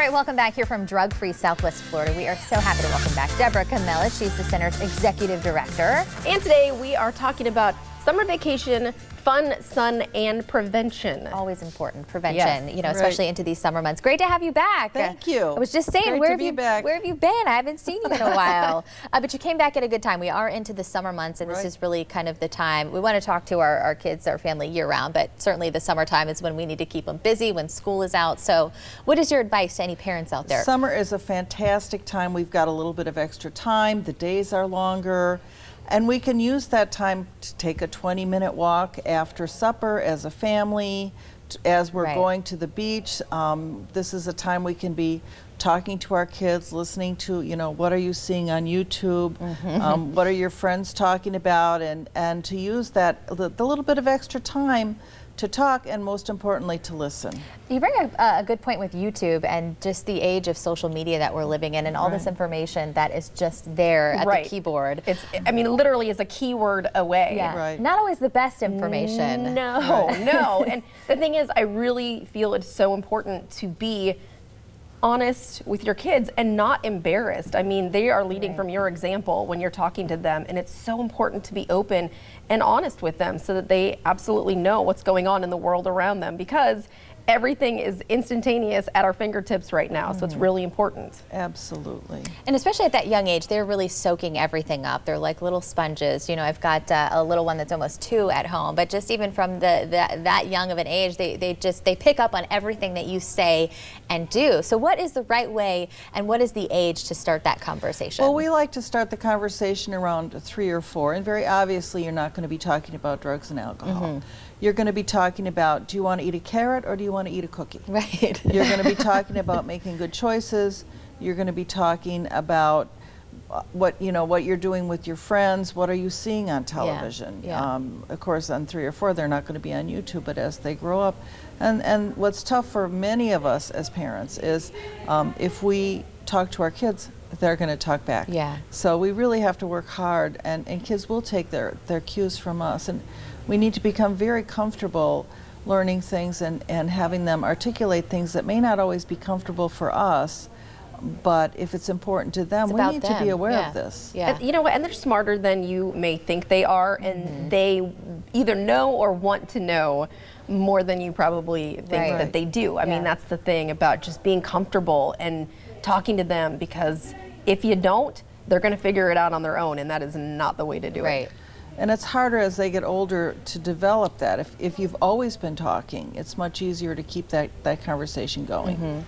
right, welcome back here from Drug-Free Southwest Florida. We are so happy to welcome back Deborah Comella. She's the center's executive director. And today we are talking about summer vacation, fun, sun, and prevention. Always important, prevention, yes, you know, especially into these summer months. Great to have you back. Thank you. I was just saying, where have you been? I haven't seen you in a while. But you came back at a good time. We are into the summer months, and this is really kind of the time. We want to talk to our kids, our family year-round, but certainly the summertime is when we need to keep them busy, when school is out. So what is your advice to any parents out there? Summer is a fantastic time. We've got a little bit of extra time. The days are longer. And we can use that time to take a 20-minute walk after supper as a family, as we're going to the beach. This is a time we can be talking to our kids, listening to, you know, what are you seeing on YouTube? What are your friends talking about? And to use that, the little bit of extra time to talk, and most importantly, to listen. You bring a good point with YouTube and just the age of social media that we're living in, and all this information that is just there at the keyboard. I mean, literally is a keyword away. Yeah. Not always the best information. No, no. And the thing is, I really feel it's so important to be honest with your kids and not embarrassed. I mean, they are leading from your example when you're talking to them, and it's so important to be open and honest with them so that they absolutely know what's going on in the world around them, because everything is instantaneous at our fingertips right now, so it's really important. Absolutely. And especially at that young age, they're really soaking everything up. They're like little sponges. You know, I've got a little one that's almost 2 at home, but just even from that young of an age, they pick up on everything that you say and do. So what is the right way, and what is the age to start that conversation? Well, we like to start the conversation around 3 or 4, and very obviously you're not going to be talking about drugs and alcohol. You're going to be talking about, do you want to eat a carrot or do you want to eat a cookie? Right. You're going to be talking about making good choices. You're going to be talking about what you're doing with your friends. What are you seeing on television? Of course, on 3 or 4, they're not going to be on YouTube, but as they grow up, and what's tough for many of us as parents is if we talk to our kids, they're going to talk back. So we really have to work hard, and kids will take their cues from us, and we need to become very comfortable learning things and having them articulate things that may not always be comfortable for us, but if it's important to them, we need to be aware of this. You know what, and they're smarter than you may think they are, and they either know or want to know more than you probably think that they do. I mean, that's the thing about just being comfortable and talking to them, because if you don't, they're going to figure it out on their own, and that is not the way to do it. And it's harder as they get older to develop that. If you've always been talking, it's much easier to keep that conversation going.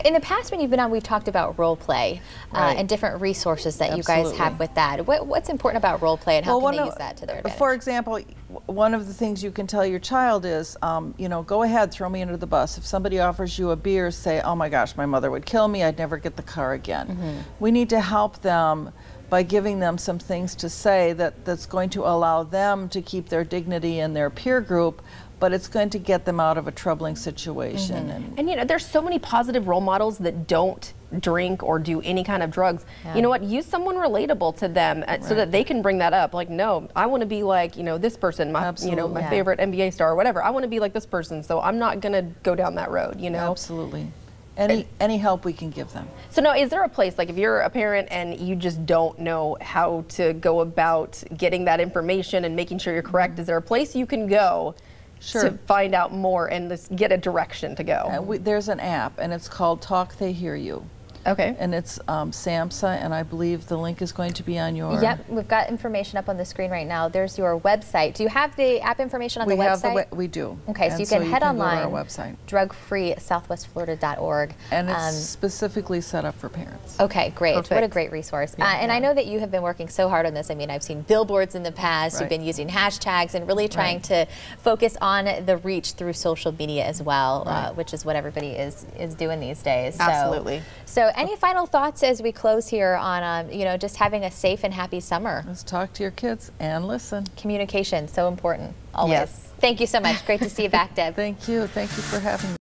In the past, when you've been on, we've talked about role play and different resources that you guys have with that. What's important about role play, and how can they use that to their advantage? For example, one of the things you can tell your child is, you know, go ahead, throw me under the bus. If somebody offers you a beer, say, oh my gosh, my mother would kill me, I'd never get the car again. We need to help them by giving them some things to say that's going to allow them to keep their dignity in their peer group, but it's going to get them out of a troubling situation. And you know, there's so many positive role models that don't drink or do any kind of drugs. You know what, use someone relatable to them so that they can bring that up. Like, no, I want to be like, you know, this person, my my favorite NBA star or whatever. I want to be like this person, so I'm not going to go down that road, you know? Absolutely. Any help we can give them. So now, is there a place, like if you're a parent and you just don't know how to go about getting that information and making sure you're correct, is there a place you can go to find out more and just get a direction to go? There's an app, and it's called Talk They Hear You. And it's SAMHSA, and I believe the link is going to be on your... Yep, we've got information up on the screen right now. There's your website. Do you have the app information on the website? We do. Okay, so you can head online, go to our website, drugfreesouthwestflorida.org. And it's specifically set up for parents. Okay, great. What a great resource. And I know that you have been working so hard on this. I mean, I've seen billboards in the past. You've been using hashtags and really trying to focus on the reach through social media as well, which is what everybody is doing these days. Absolutely. So any final thoughts as we close here on, you know, just having a safe and happy summer? Let's talk to your kids and listen. Communication, so important, always. Thank you so much. Great to see you back, Deb. Thank you. Thank you for having me.